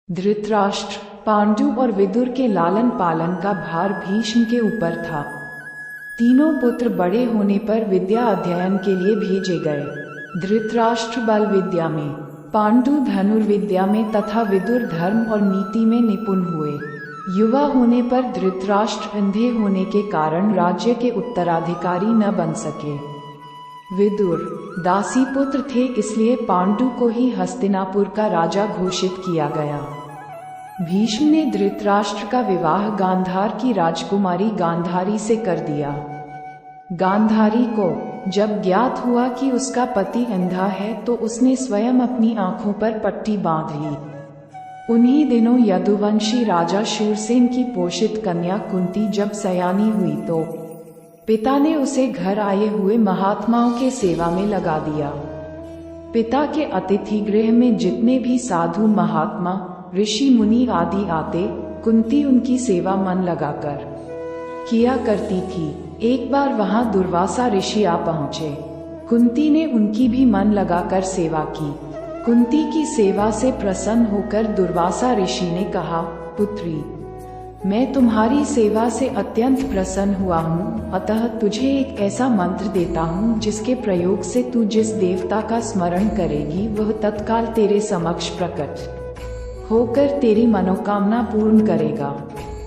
धृतराष्ट्र, पांडु और विदुर के लालन पालन का भार भीष्म के ऊपर था। तीनों पुत्र बड़े होने पर विद्या अध्ययन के लिए भेजे गए। धृतराष्ट्र बल विद्या में, पांडु धनुर्विद्या में तथा विदुर धर्म और नीति में निपुण हुए। युवा होने पर धृतराष्ट्र अंधे होने के कारण राज्य के उत्तराधिकारी न बन सके। विदुर दासी पुत्र थे, इसलिए पांडु को ही हस्तिनापुर का राजा घोषित किया गया। भीष्म ने धृतराष्ट्र का विवाह गांधार की राजकुमारी गांधारी से कर दिया। गांधारी को जब ज्ञात हुआ कि उसका पति अंधा है तो उसने स्वयं अपनी आंखों पर पट्टी बांध ली। उन्हीं दिनों यदुवंशी राजा शूरसेन की पोषित कन्या कुंती जब सयानी हुई तो पिता ने उसे घर आए हुए महात्माओं के सेवा में लगा दिया। पिता के अतिथि गृह में जितने भी साधु महात्मा ऋषि मुनि आदि आते, कुंती उनकी सेवा मन लगाकर किया करती थी। एक बार वहां दुर्वासा ऋषि आ पहुंचे। कुंती ने उनकी भी मन लगाकर सेवा की। कुंती की सेवा से प्रसन्न होकर दुर्वासा ऋषि ने कहा, पुत्री, मैं तुम्हारी सेवा से अत्यंत प्रसन्न हुआ हूँ, अतः तुझे एक ऐसा मंत्र देता हूँ जिसके प्रयोग से तू जिस देवता का स्मरण करेगी वह तत्काल तेरे समक्ष प्रकट होकर तेरी मनोकामना पूर्ण करेगा।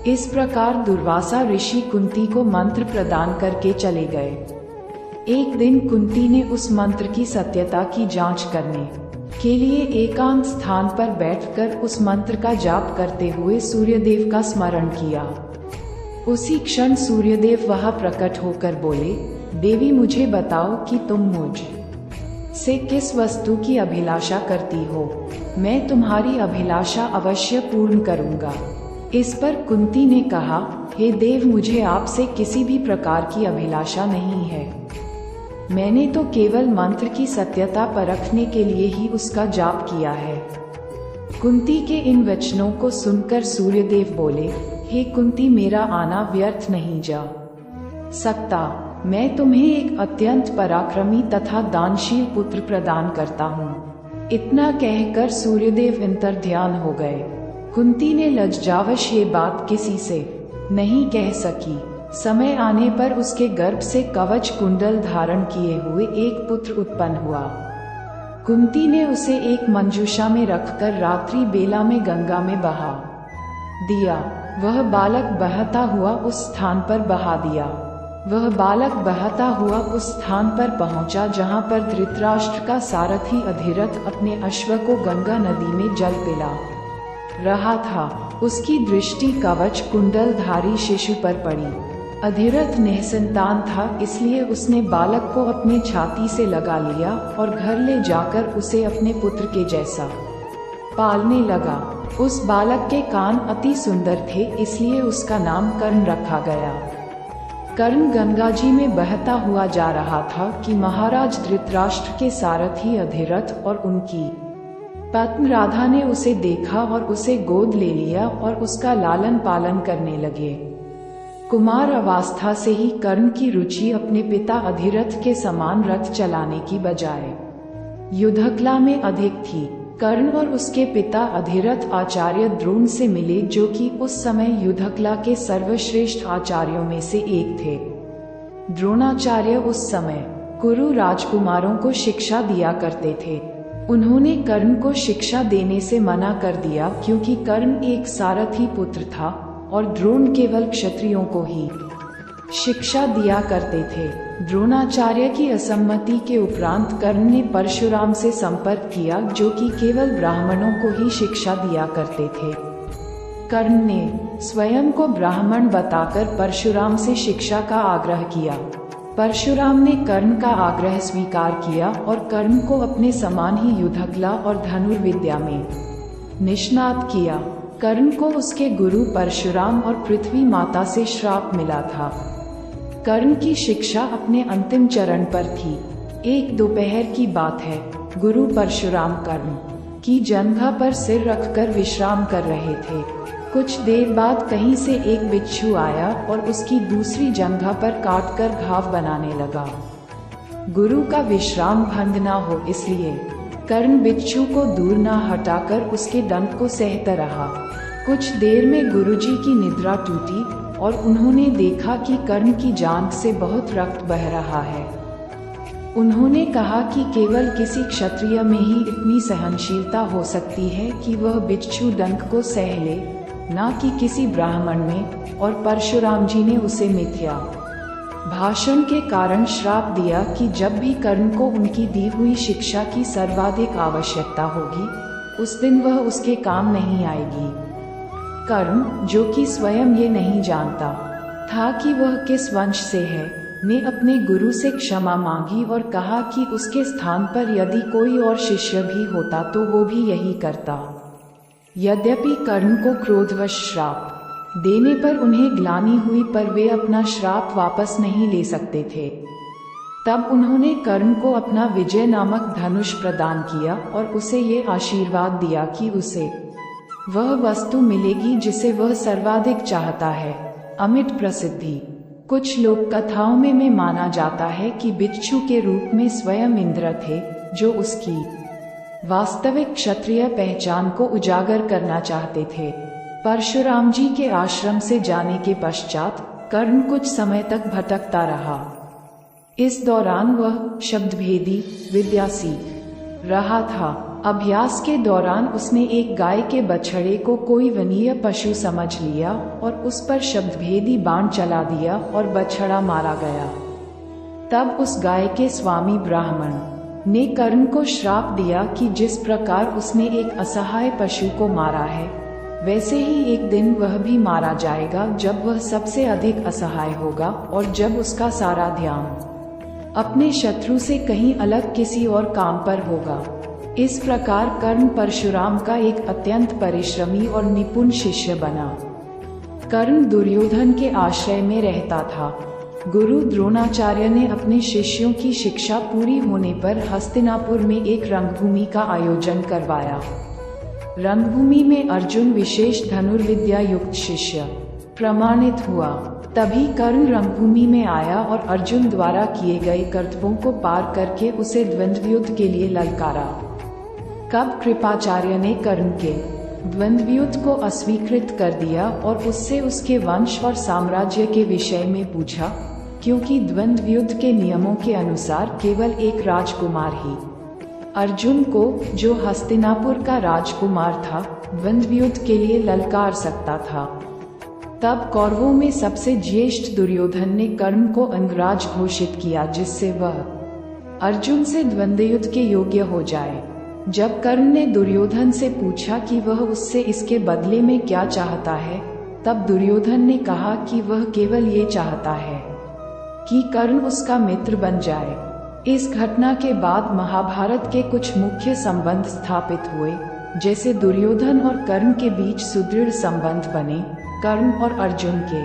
इस प्रकार दुर्वासा ऋषि कुंती को मंत्र प्रदान करके चले गए। एक दिन कुंती ने उस मंत्र की सत्यता की जांच करने के लिए एकांत स्थान पर बैठकर उस मंत्र का जाप करते हुए सूर्यदेव का स्मरण किया। उसी क्षण सूर्यदेव वहां प्रकट होकर बोले, देवी, मुझे बताओ कि तुम मुझ से किस वस्तु की अभिलाषा करती हो। मैं तुम्हारी अभिलाषा अवश्य पूर्ण करूंगा। इस पर कुंती ने कहा, हे देव, मुझे आपसे किसी भी प्रकार की अभिलाषा नहीं है। मैंने तो केवल मंत्र की सत्यता परखने के लिए ही उसका जाप किया है। कुंती के इन वचनों को सुनकर सूर्यदेव बोले, हे कुंती, मेरा आना व्यर्थ नहीं जा सकता। मैं तुम्हें एक अत्यंत पराक्रमी तथा दानशील पुत्र प्रदान करता हूँ। इतना कहकर सूर्यदेव अंतर्ध्यान हो गए। कुंती ने लज्जावश ये बात किसी से नहीं कह सकी। समय आने पर उसके गर्भ से कवच कुंडल धारण किए हुए एक पुत्र उत्पन्न हुआ। कुंती ने उसे एक मंजूषा में रखकर रात्रि बेला में गंगा में बहा दिया। वह बालक बहता हुआ उस स्थान पर बहा दिया। वह बालक बहता हुआ उस स्थान पर पहुंचा जहां पर धृतराष्ट्र का सारथी अधिरथ अपने अश्व को गंगा नदी में जल पिला रहा था। उसकी दृष्टि कवच कुंडलधारी शिशु पर पड़ी। अधिरथ निःसंतान था, इसलिए उसने बालक को अपने छाती से लगा लिया और घर ले जाकर उसे अपने पुत्र के जैसा पालने लगा। उस बालक के कान अति सुंदर थे, इसलिए उसका नाम कर्ण रखा गया। कर्ण गंगा जी में बहता हुआ जा रहा था कि महाराज धृतराष्ट्र के सारथी अधिरथ और उनकी पत्नी राधा ने उसे देखा और उसे गोद ले लिया और उसका लालन पालन करने लगे। कुमार अवस्था से ही कर्ण की रुचि अपने पिता अधिरथ के समान रथ चलाने की बजाय युद्धकला में अधिक थी। कर्ण और उसके पिता अधिरथ आचार्य द्रोण से मिले, जो कि उस समय युद्धकला के सर्वश्रेष्ठ आचार्यों में से एक थे। द्रोणाचार्य उस समय कुरु राजकुमारों को शिक्षा दिया करते थे। उन्होंने कर्ण को शिक्षा देने से मना कर दिया, क्योंकि कर्ण एक सारथी पुत्र था और द्रोण केवल क्षत्रियों को ही शिक्षा दिया करते थे। द्रोणाचार्य की असम्मति के उपरांत कर्ण ने परशुराम से संपर्क किया, जो कि केवल ब्राह्मणों को ही शिक्षा दिया करते थे। कर्ण ने स्वयं को ब्राह्मण बताकर परशुराम से शिक्षा का आग्रह किया। परशुराम ने कर्ण का आग्रह स्वीकार किया और कर्ण को अपने समान ही युद्धकला और धनुर्विद्या में निष्णात किया। कर्ण को उसके गुरु परशुराम और पृथ्वी माता से श्राप मिला था। कर्ण की शिक्षा अपने अंतिम चरण पर थी। एक दोपहर की बात है। गुरु परशुराम कर्ण की जंघा पर सिर रखकर विश्राम कर रहे थे। कुछ देर बाद कहीं से एक बिच्छू आया और उसकी दूसरी जंघा पर काटकर घाव बनाने लगा। गुरु का विश्राम भंग न हो इसलिए कर्ण बिच्छू को दूर न हटाकर उसके दंत को सहता रहा। कुछ देर में गुरुजी की निद्रा टूटी और उन्होंने देखा कि कर्ण की जांघ से बहुत रक्त बह रहा है। उन्होंने कहा कि केवल किसी क्षत्रिय में ही इतनी सहनशीलता हो सकती है कि वह बिच्छू डंक को सह ले, न कि किसी ब्राह्मण में, और परशुराम जी ने उसे मिथ्या भाषण के कारण श्राप दिया कि जब भी कर्ण को उनकी दी हुई शिक्षा की सर्वाधिक आवश्यकता होगी, उस दिन वह उसके काम नहीं आएगी। कर्ण, जो कि स्वयं ये नहीं जानता था कि वह किस वंश से है, ने अपने गुरु से क्षमा मांगी और कहा कि उसके स्थान पर यदि कोई और शिष्य भी होता तो वो भी यही करता। यद्यपि कर्ण को क्रोधवश श्राप देने पर उन्हें ग्लानि हुई, पर वे अपना श्राप वापस नहीं ले सकते थे। तब उन्होंने कर्ण को अपना विजय नामक धनुष प्रदान किया और उसे ये आशीर्वाद दिया कि उसे वह वस्तु मिलेगी जिसे वह सर्वाधिक चाहता है, अमिट प्रसिद्धि। कुछ लोक कथाओं में माना जाता है कि बिच्छू के रूप में स्वयं इंद्र थे, जो उसकी वास्तविक क्षत्रिय पहचान को उजागर करना चाहते थे। परशुराम जी के आश्रम से जाने के पश्चात कर्ण कुछ समय तक भटकता रहा। इस दौरान वह शब्दभेदी विद्या सीख रहा था। अभ्यास के दौरान उसने एक गाय के बछड़े को कोई वनीय पशु समझ लिया और उस पर शब्दभेदी बाण चला दिया और बछड़ा मारा गया। तब उस गाय के स्वामी ब्राह्मण ने कर्ण को श्राप दिया कि जिस प्रकार उसने एक असहाय पशु को मारा है, वैसे ही एक दिन वह भी मारा जाएगा, जब वह सबसे अधिक असहाय होगा और जब उसका सारा ध्यान अपने शत्रु से कहीं अलग किसी और काम पर होगा। इस प्रकार कर्ण परशुराम का एक अत्यंत परिश्रमी और निपुण शिष्य बना। कर्ण दुर्योधन के आश्रय में रहता था। गुरु द्रोणाचार्य ने अपने शिष्यों की शिक्षा पूरी होने पर हस्तिनापुर में एक रंगभूमि का आयोजन करवाया। रंगभूमि में अर्जुन विशेष धनुर्विद्या युक्त शिष्य प्रमाणित हुआ। तभी कर्ण रंगभूमि में आया और अर्जुन द्वारा किए गए कर्तव्यों को पार करके उसे द्वंद्व युद्ध के लिए ललकारा। कब कृपाचार्य ने कर्ण के द्वंद्व युद्ध को अस्वीकृत कर दिया और उससे उसके वंश और साम्राज्य के विषय में पूछा, क्योंकि द्वंद्व युद्ध के नियमों के अनुसार केवल एक राजकुमार ही अर्जुन को, जो हस्तिनापुर का राजकुमार था, द्वंद्व युद्ध के लिए ललकार सकता था। तब कौरवों में सबसे ज्येष्ठ दुर्योधन ने कर्ण को अंगराज घोषित किया, जिससे वह अर्जुन से द्वंद्व युद्ध के योग्य हो जाए। जब कर्ण ने दुर्योधन से पूछा कि वह उससे इसके बदले में क्या चाहता है, तब दुर्योधन ने कहा कि वह केवल ये चाहता है कि कर्ण उसका मित्र बन जाए। इस घटना के बाद महाभारत के कुछ मुख्य संबंध स्थापित हुए, जैसे दुर्योधन और कर्ण के बीच सुदृढ़ संबंध बने, कर्ण और अर्जुन के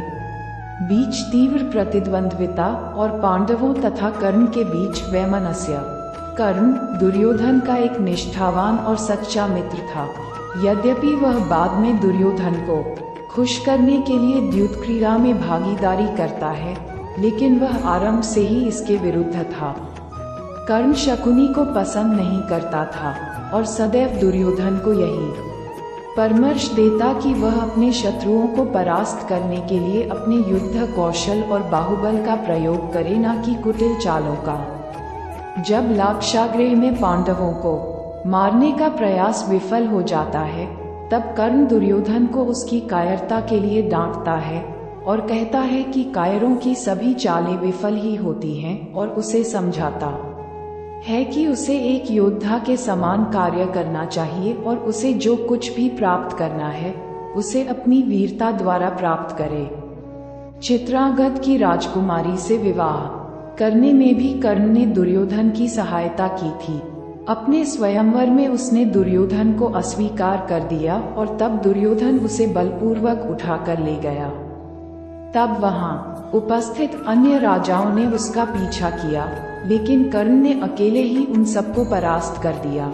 बीच तीव्र प्रतिद्वंद्विता और पांडवों तथा कर्ण के बीच वैमनस्य। कर्ण दुर्योधन का एक निष्ठावान और सच्चा मित्र था। यद्यपि वह बाद में दुर्योधन को खुश करने के लिए द्यूत क्रीड़ा में भागीदारी करता है, लेकिन वह आरंभ से ही इसके विरुद्ध था। कर्ण शकुनी को पसंद नहीं करता था और सदैव दुर्योधन को यही परामर्श देता कि वह अपने शत्रुओं को परास्त करने के लिए अपने युद्ध कौशल और बाहुबल का प्रयोग करे, न कि कुटिल चालों का। जब लाक्षागृह में पांडवों को मारने का प्रयास विफल हो जाता है, तब कर्ण दुर्योधन को उसकी कायरता के लिए डांटता है और कहता है कि कायरों की सभी चालें विफल ही होती हैं, और उसे समझाता है कि उसे एक योद्धा के समान कार्य करना चाहिए और उसे जो कुछ भी प्राप्त करना है उसे अपनी वीरता द्वारा प्राप्त करे। चित्रांगद की राजकुमारी से विवाह करने में भी कर्ण ने दुर्योधन की सहायता की थी। अपने स्वयंवर में उसने दुर्योधन को अस्वीकार कर दिया और तब दुर्योधन उसे बलपूर्वक उठाकर ले गया। तब वहां उपस्थित अन्य राजाओं ने उसका पीछा किया, लेकिन कर्ण ने अकेले ही उन सबको परास्त कर दिया।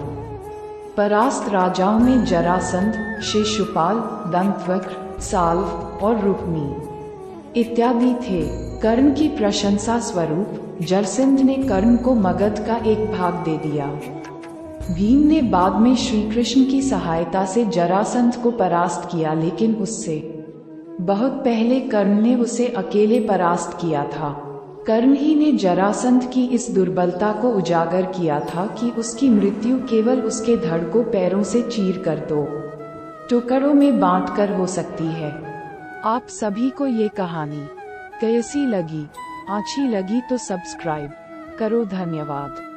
परास्त राजाओं में जरासंध, शिशुपाल, दंतवक्र, साल्व और रुक्मी इत्यादि थे। कर्ण की प्रशंसा स्वरूप जरसिंध ने कर्ण को मगध का एक भाग दे दिया। भीम ने बाद में श्री कृष्ण की सहायता से जरासंध को परास्त किया, लेकिन उससे बहुत पहले कर्ण ने उसे अकेले परास्त किया था। कर्ण ही ने जरासंध की इस दुर्बलता को उजागर किया था कि उसकी मृत्यु केवल उसके धड़ को पैरों से चीर कर दो टुकड़ों में बांटकर हो सकती है। आप सभी को ये कहानी कैसी लगी? अच्छी लगी तो सब्सक्राइब करो। धन्यवाद।